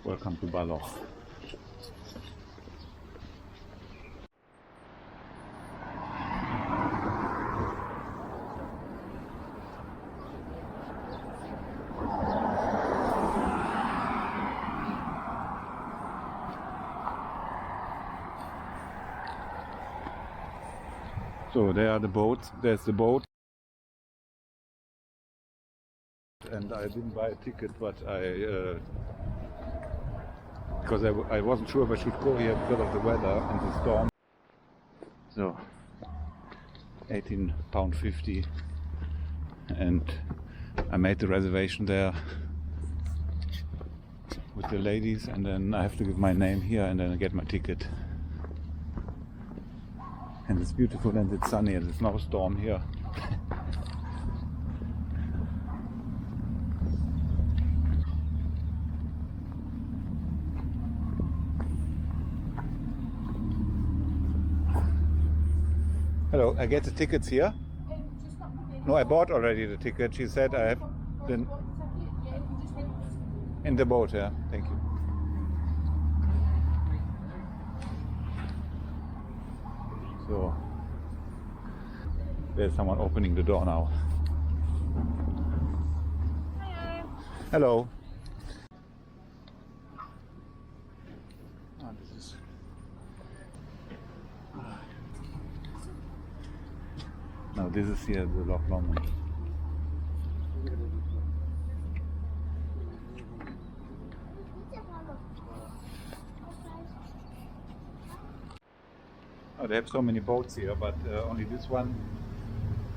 Welcome to Baloch. So there are the boats, there's the boat. And I didn't buy a ticket, but because I wasn't sure if I should go here because of the weather and the storm. So £18.50, and I made the reservation there with the ladies, and then I have to give my name here and then I get my ticket. And it's beautiful and it's sunny and there's no storm here. Hello, I get the tickets here? No, I bought already the ticket. She said I have been in the boat, yeah. Thank you. So there's someone opening the door now. Hello. This is now this is here the Loch Lomond. Oh, they have so many boats here, but only this one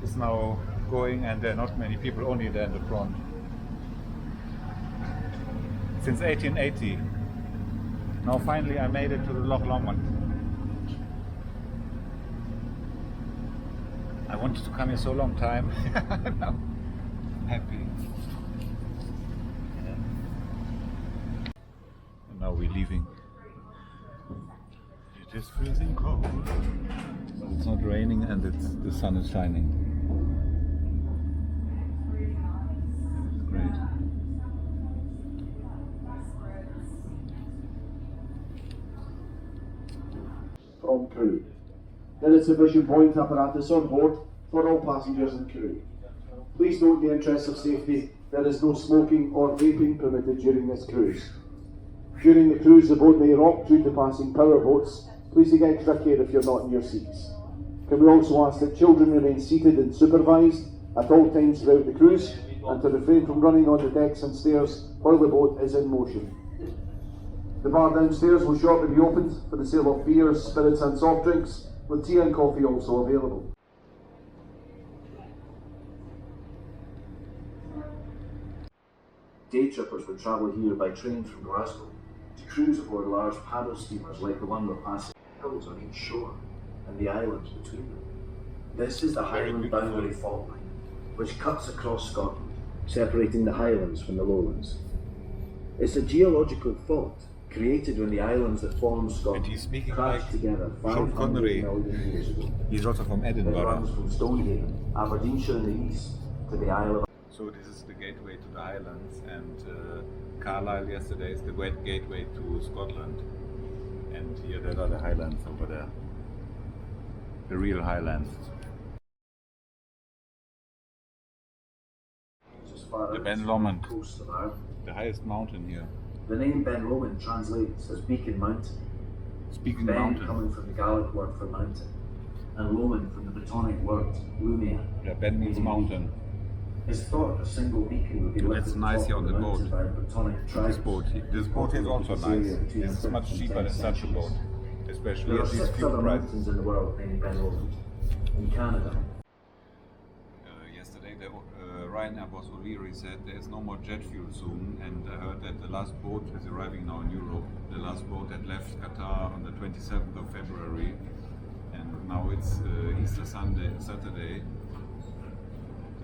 is now going, and there are not many people, only there in the front. Since 1880. Now finally I made it to the Loch Lomond. I wanted to come here so long time. Now I'm happy. Yeah. And now we're leaving. It is freezing cold, but it's not raining and the sun is shining. It's great. From crew. There is sufficient point apparatus on board for all passengers and crew. Please note, in the interest of safety, there is no smoking or vaping permitted during this cruise. During the cruise, the boat may rock due to passing power boats. Please take extra care if you're not in your seats. Can we also ask that children remain seated and supervised at all times throughout the cruise, and to refrain from running on the decks and stairs while the boat is in motion. The bar downstairs will shortly be opened for the sale of beers, spirits and soft drinks, with tea and coffee also available. Day trippers would travel here by train from Glasgow to cruise aboard large paddle steamers like the one we're passing. Hills on each shore and the islands between them. This is the Highland boundary fault line, which cuts across Scotland, separating the Highlands from the Lowlands. It's a geological fault created when the islands that form Scotland crashed together 500 million years ago. He's also from Edinburgh. It runs from Stonehaven, Aberdeenshire in the east, to the Isle of... So this is the gateway to the Highlands, and Carlisle yesterday is the great gateway to Scotland. And here there are the Highlands over there. The real Highlands. The Ben Lomond, the highest mountain here. The name Ben Lomond translates as Beacon Mountain. Speaking Ben mountain. coming from the Gaelic word for mountain, and Lomond from the Brittonic word Lumia. Yeah, Ben means mountain. It's thought a single beacon would be That's lifted nice top here of on the boat. mountain by Brittonic tribes. This boat is also nice. It's much cheaper than such a boat, especially There are at these 6 fuel other prices. mountains in the world named Ben Lomond. In Canada. Yesterday, Ryanair boss O'Leary said there is no more jet fuel soon, and I heard that the last boat is arriving now in Europe. The last boat that left Qatar on the 27th of February, and now it's Easter Saturday.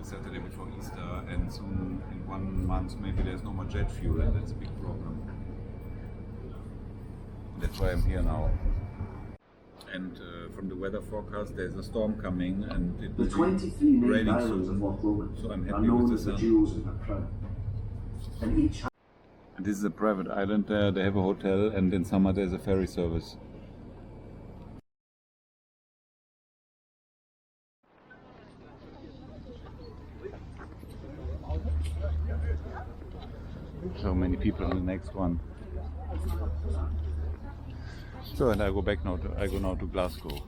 Saturday before Easter, and soon in 1 month maybe there's no more jet fuel, and that's a big problem. That's why I'm here now. And from the weather forecast, there's a storm coming, and it will The 23 be named raining islands soon. of Loch Lomond So I'm are happy known with as the the sun. jewels in her crown. And each This is a private island there. They have a hotel, and in summer there's a ferry service. So many people in the next one. So, and I go now to Glasgow.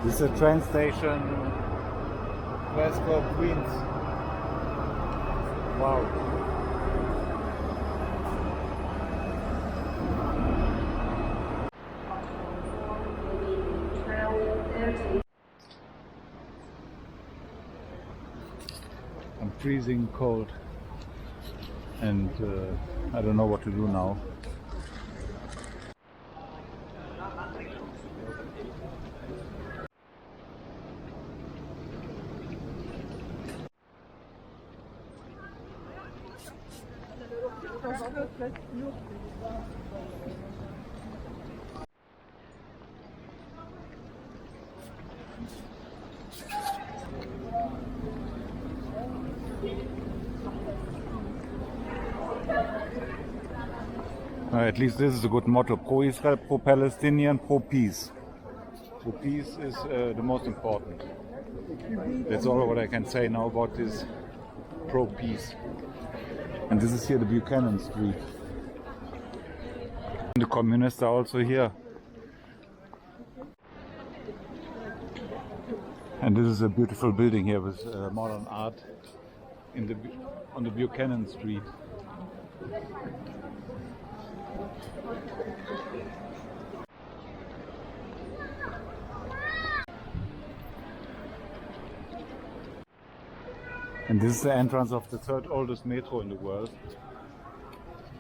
This is a train station, Glasgow, Queens. Wow. I'm freezing cold and I don't know what to do now. At least this is a good motto: pro-Israel, pro-Palestinian, pro-peace. Pro-peace is the most important. That's all what I can say now about this pro-peace. And this is here the Buchanan Street. The communists are also here. And this is a beautiful building here with modern art on the Buchanan Street. And this is the entrance of the third oldest metro in the world.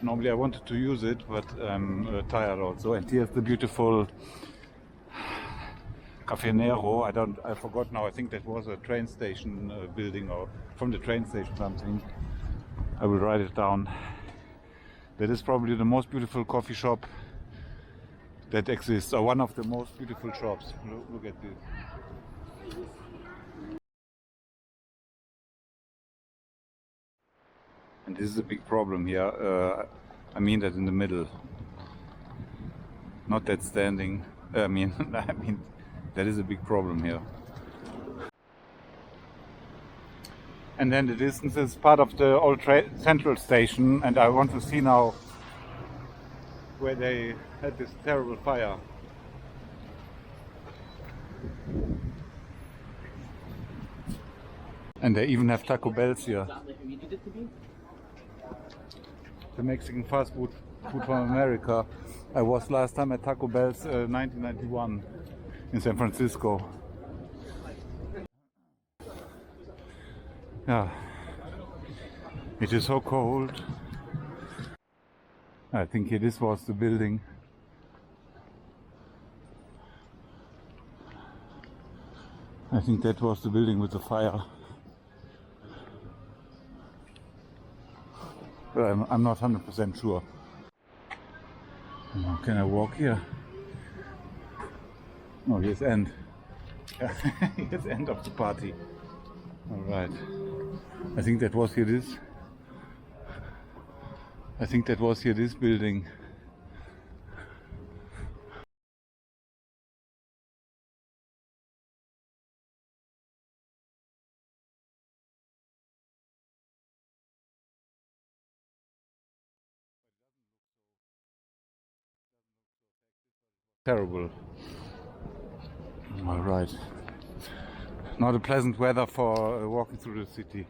Normally I wanted to use it, but I'm tired also. And here's the beautiful Café Nero. I forgot now. I think that was a train station building, or from the train station something. I will write it down. That is probably the most beautiful coffee shop that exists, or one of the most beautiful shops. Look at this. And this is a big problem here. I mean that in the middle, not that standing. I mean that is a big problem here. And then the distance is part of the old central station, and I want to see now where they had this terrible fire. And they even have Taco Bells here. The Mexican fast food from America. I was last time at Taco Bell's 1991 in San Francisco. Yeah, it is so cold. I think this was the building. I think that was the building with the fire. But I'm not 100% sure. Can I walk here? No, here's end. Here's end of the party. Alright. I think that was here this. I think that was here this building. Terrible. Alright. Not a pleasant weather for walking through the city.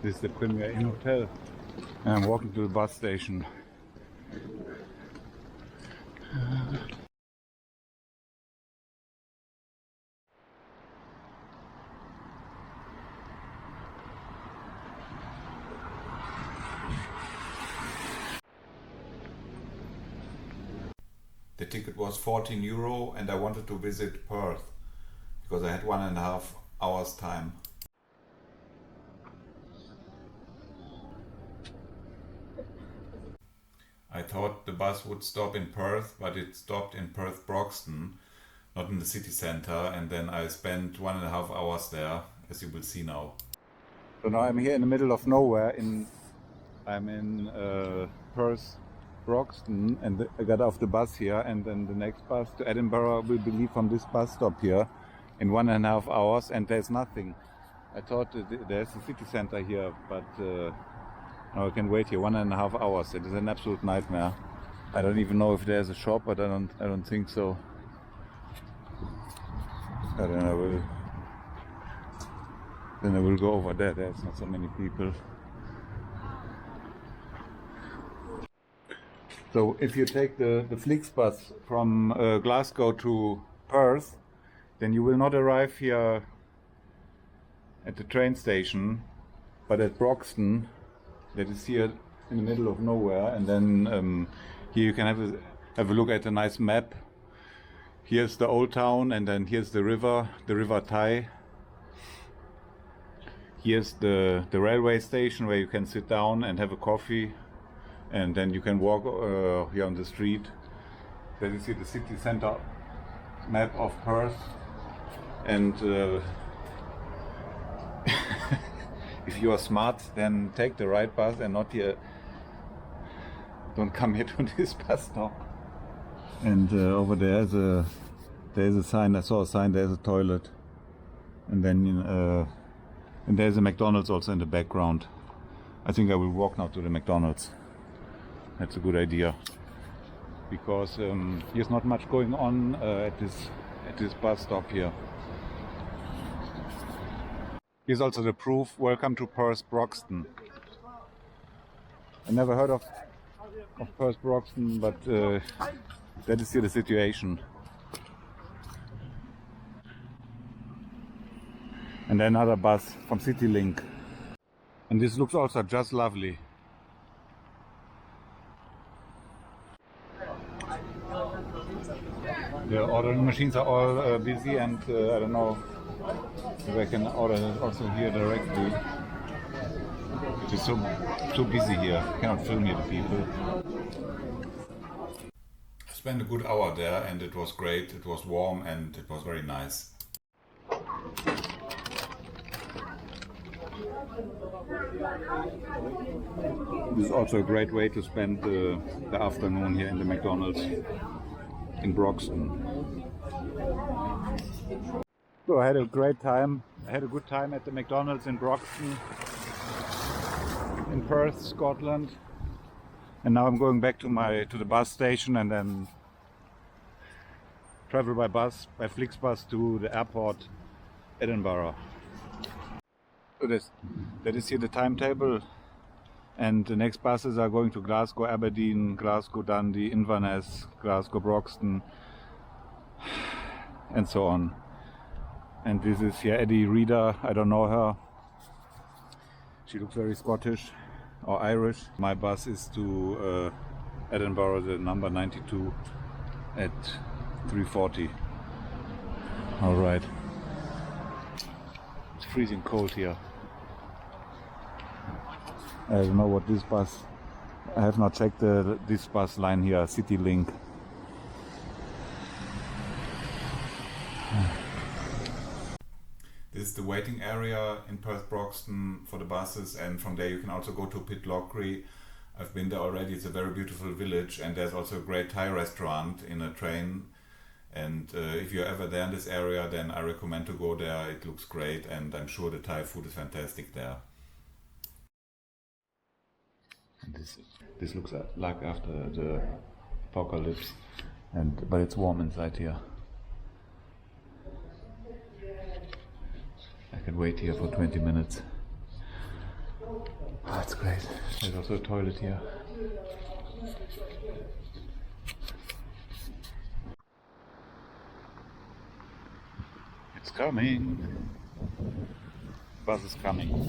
This is the Premier Inn Hotel. And I'm walking to the bus station. The ticket was €14 and I wanted to visit Perth because I had 1.5 hours time. I thought the bus would stop in Perth, but it stopped in Perth-Broxden, not in the city center, and then I spent 1.5 hours there, as you will see now. So now I'm here in the middle of nowhere. I'm in Perth-Broxden, and I got off the bus here, and then the next bus to Edinburgh will be leave from this bus stop here in 1.5 hours, and there's nothing. I thought there's a city center here, but now I can wait here 1.5 hours. It is an absolute nightmare. I don't even know if there's a shop, but I don't think so. I don't know. Then I will go over there. There's not so many people. So if you take the Flixbus from Glasgow to Perth, then you will not arrive here at the train station, but at Broxden, that is here in the middle of nowhere. And then here you can have a look at a nice map. Here's the old town, and then here's the River Tay. Here's the railway station where you can sit down and have a coffee, and then you can walk here on the street. Then you see the city center map of Perth, and if you are smart, then take the right bus and not here. Don't come here to this bus stop. And over there there's a sign. I saw a sign. There's a toilet, and then and there's a McDonald's also in the background. I think I will walk now to the McDonald's. That's a good idea, because there's not much going on at this bus stop here. Here's also the proof. Welcome to Perth-Broxden. I never heard of Perth-Broxden, but that is here the situation. And then another bus from CityLink. And this looks also just lovely. The ordering machines are all busy, and I don't know if I can order also here directly. It is so busy here. I cannot film here the people. I spent a good hour there, and it was great. It was warm and it was very nice. This is also a great way to spend the afternoon here in the McDonald's in Broxden. So I had a great time. I had a good time at the McDonald's in Broxden, in Perth, Scotland. And now I'm going back to the bus station, and then travel by Flixbus to the airport, Edinburgh. So that is here the timetable, and the next buses are going to Glasgow, Aberdeen, Glasgow, Dundee, Inverness, Glasgow, Broxden, and so on. And this is here Eddie Reader. I don't know her. She looks very Scottish or Irish. My bus is to Edinburgh, the number 92 at 3:40. All right. It's freezing cold here. I don't know what this bus. I have not checked this bus line here, CityLink. This is the waiting area in Perth-Broxden for the buses, and from there you can also go to Pitlochry. I've been there already. It's a very beautiful village, and there's also a great Thai restaurant in a train. And if you're ever there in this area, then I recommend to go there. It looks great, and I'm sure the Thai food is fantastic there. And this looks like after the apocalypse, but it's warm inside here. I can wait here for 20 minutes. Oh, that's great. There's also a toilet here. It's coming. Bus is coming.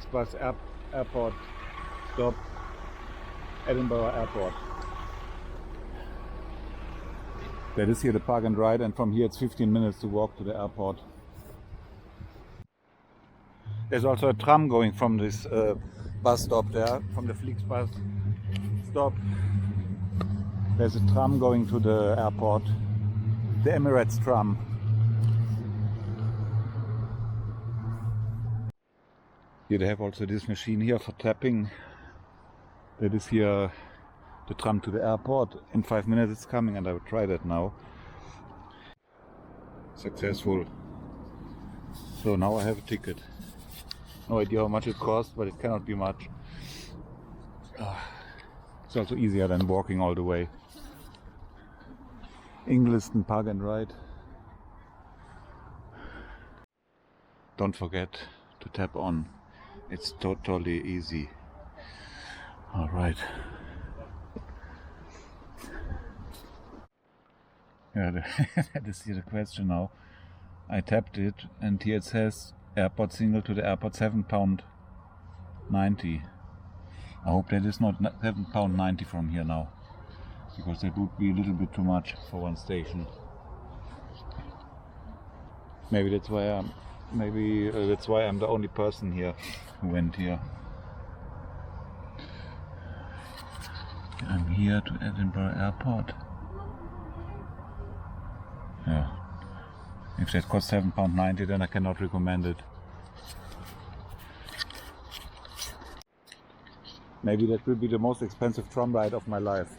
Flixbus airport stop, Edinburgh Airport. That is here the park and ride, and from here it's 15 minutes to walk to the airport. There's also a tram going from this bus stop there, from the Flixbus stop. There's a tram going to the airport, the Emirates tram. Here they have also this machine here for tapping. That is here the tram to the airport. In 5 minutes it's coming, and I will try that now. Successful. So now I have a ticket. No idea how much it costs, but it cannot be much. It's also easier than walking all the way. Ingliston park and ride. Don't forget to tap on. It's totally easy. Alright. Yeah, that is here the question now. I tapped it, and here it says airport single to the airport £7.90. I hope that is not £7.90 from here now, because that would be a little bit too much for one station. Maybe that's why I'm the only person here who went here. I'm here to Edinburgh Airport. Yeah. If that costs £7.90, then I cannot recommend it. Maybe that will be the most expensive tram ride of my life.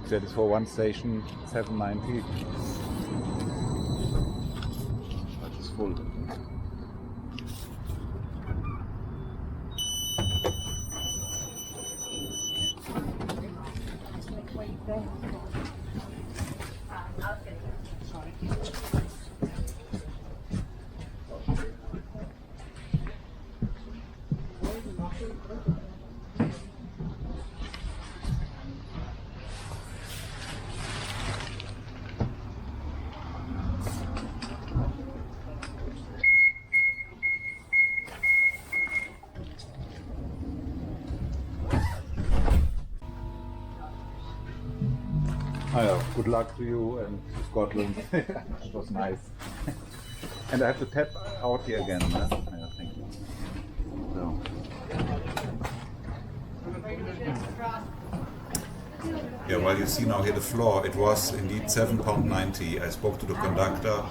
That is for one station, £7.90. That is full. Good luck to you and to Scotland. It was nice. And I have to tap out here again. Yeah, thank you. So. Yeah, well, you see now here the floor, it was indeed £7.90. I spoke to the conductor.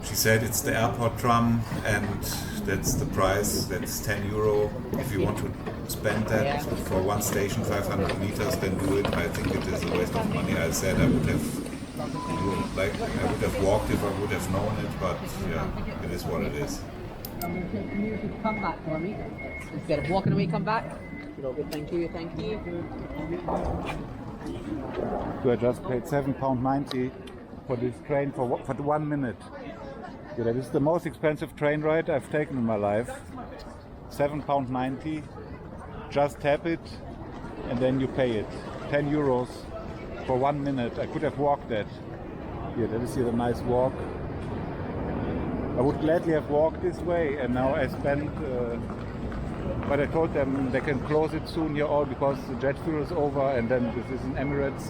She said it's the airport tram, and that's the price. That's €10. If you want to spend that for one station, 500 meters, then do it. I think it is a waste of money. I said I would have walked if I would have known it, but yeah, it is what it is. Can you come back for me? Instead of walking away, come back. Thank you, thank you. So I just paid £7.90 for this train for 1 minute. Yeah, that is the most expensive train ride I've taken in my life. £7.90. Just tap it and then you pay it. €10 for 1 minute. I could have walked that. Here, that is here the nice walk. I would gladly have walked this way, and now I spent. But I told them they can close it soon here all because the jet fuel is over, and then this is an Emirates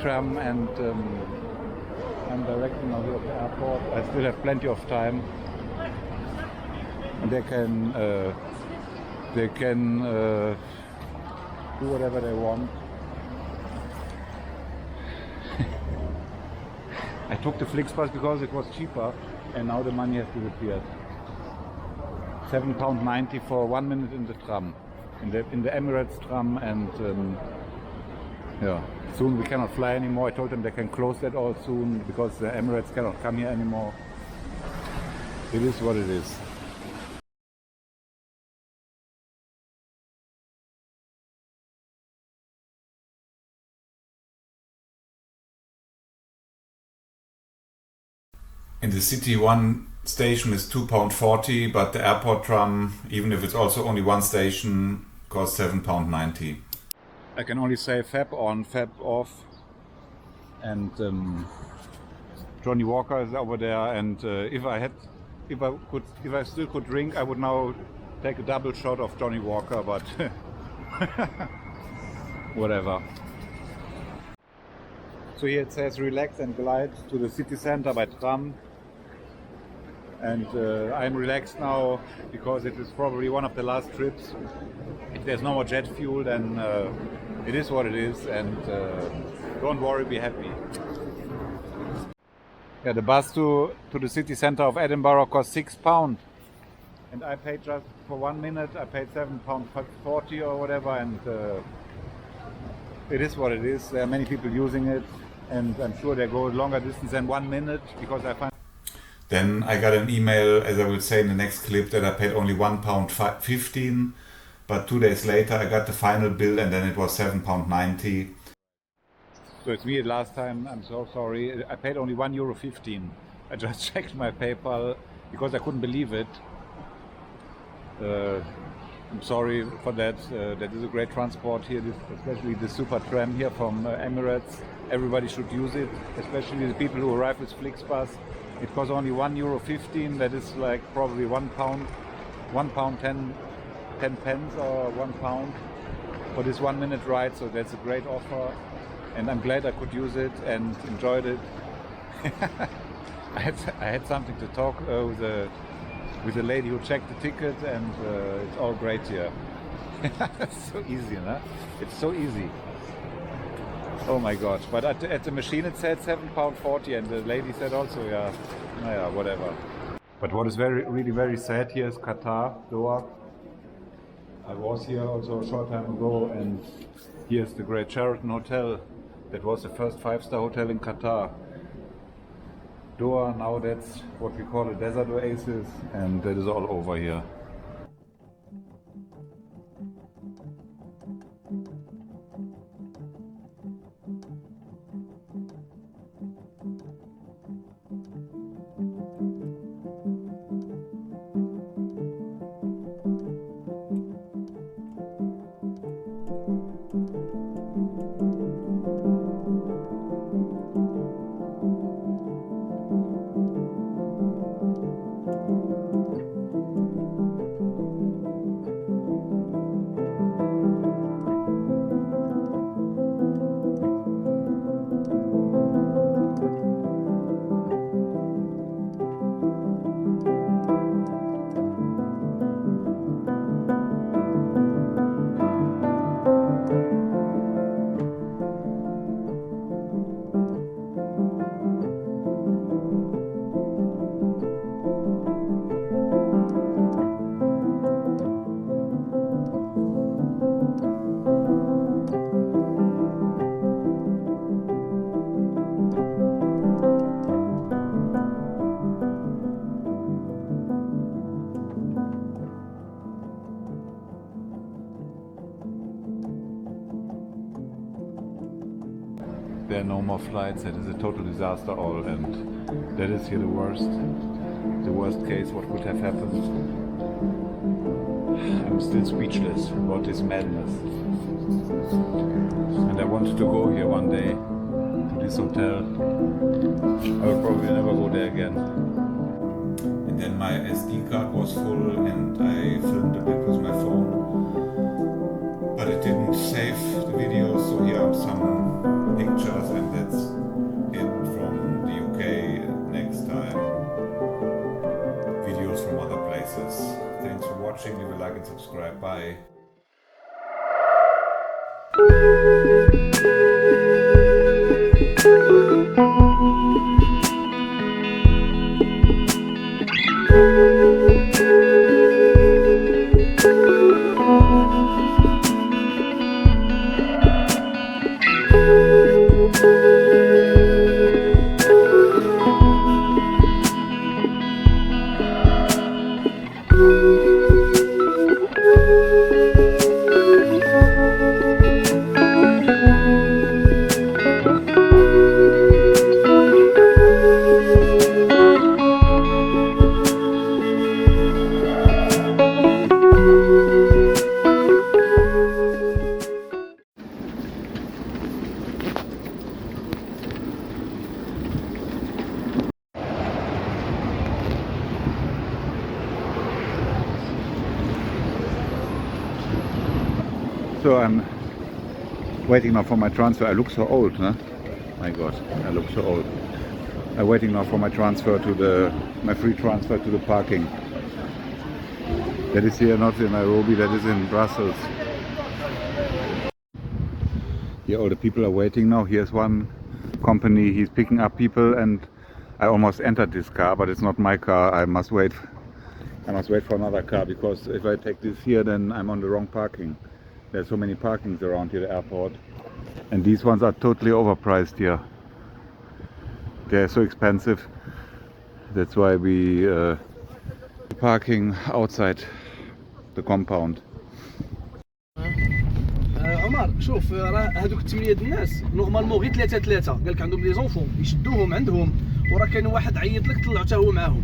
tram, and I'm directing now here at the airport. I still have plenty of time, and they can do whatever they want. I took the Flixbus because it was cheaper, and now the money has disappeared. £7.90 for 1 minute in the tram, in the Emirates tram, and yeah, soon we cannot fly anymore. I told them they can close that all soon because the Emirates cannot come here anymore. It is what it is. In the city, one station is £2.40, but the airport tram, even if it's also only one station, costs £7.90. I can only say fab on, fab off, and Johnny Walker is over there. And if I had if I still could drink, I would now take a double shot of Johnny Walker, but whatever. So here it says relax and glide to the city center by tram. And I'm relaxed now because it is probably one of the last trips. If there's no more jet fuel, then it is what it is, and don't worry, be happy. Yeah, the bus to the city centre of Edinburgh cost £6, and I paid just for 1 minute. I paid £7.40 or whatever, and it is what it is. There are many people using it, and I'm sure they go a longer distance than 1 minute because I find. Then I got an email, as I will say in the next clip, that I paid only £1.15, but 2 days later I got the final bill and then it was £7.90. So it's me last time, I'm so sorry. I paid only €1.15. I just checked my PayPal because I couldn't believe it. I'm sorry for that. That is a great transport here, especially the super tram here from Emirates. Everybody should use it, especially the people who arrive with Flixbus. It costs only €1.15, that is like probably £1, £1.10 pence or £1 for this 1 minute ride, so that's a great offer. And I'm glad I could use it and enjoyed it. I had something to talk with the lady who checked the ticket, and it's all great here. It's so easy, no? It's so easy. Oh my gosh, but at the machine it said £7.40, and the lady said also, yeah, whatever. But what is really very sad here is Qatar, Doha. I was here also a short time ago, and here's the great Sheraton Hotel. That was the first 5-star hotel in Qatar. Doha, now that's what we call a desert oasis, and that is all over here. There are no more flights. That is a total disaster all, and that is here the worst case what could have happened. I'm still speechless about this madness, and I wanted to go here one day to this hotel. I will probably never go there again. And then my SD card was full, and I filmed a bit with my phone, but it didn't save the video, so here are some pictures, and that's it from the UK. Next time, videos from other places. Thanks for watching. Leave a like and subscribe. Bye. So I'm waiting now for my transfer. I look so old, huh? My God, I look so old. I'm waiting now for my transfer to my free transfer to the parking. That is here, not in Nairobi, that is in Brussels. Here all the people are waiting now. Here's one company, he's picking up people, and I almost entered this car, but it's not my car. I must wait for another car, because if I take this here, then I'm on the wrong parking. There's so many parkings around here at the airport, and these ones are totally overpriced here. They're so expensive. That's why we parking outside the compound. عمر شوف راه هذوك الثمانية الناس نورمالمون غير ثلاثة قال لك عندهم لي زونفون يشدوهم عندهم، وراه كاين واحد عيط لك طلعو حتى هو معاهم.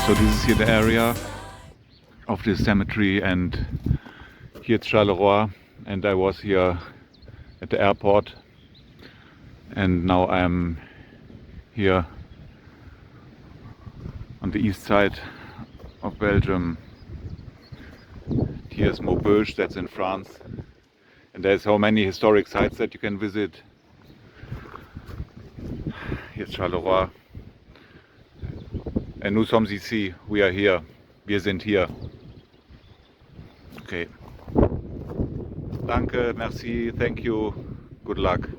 So this is here the area of this cemetery, and here it's Charleroi, and I was here at the airport, and now I'm here on the east side of Belgium. Here's Maubeuge, that's in France, and there's so many historic sites that you can visit. Here's Charleroi. And nous sommes ici, we are here, wir sind hier. Okay. Danke, merci, thank you, good luck.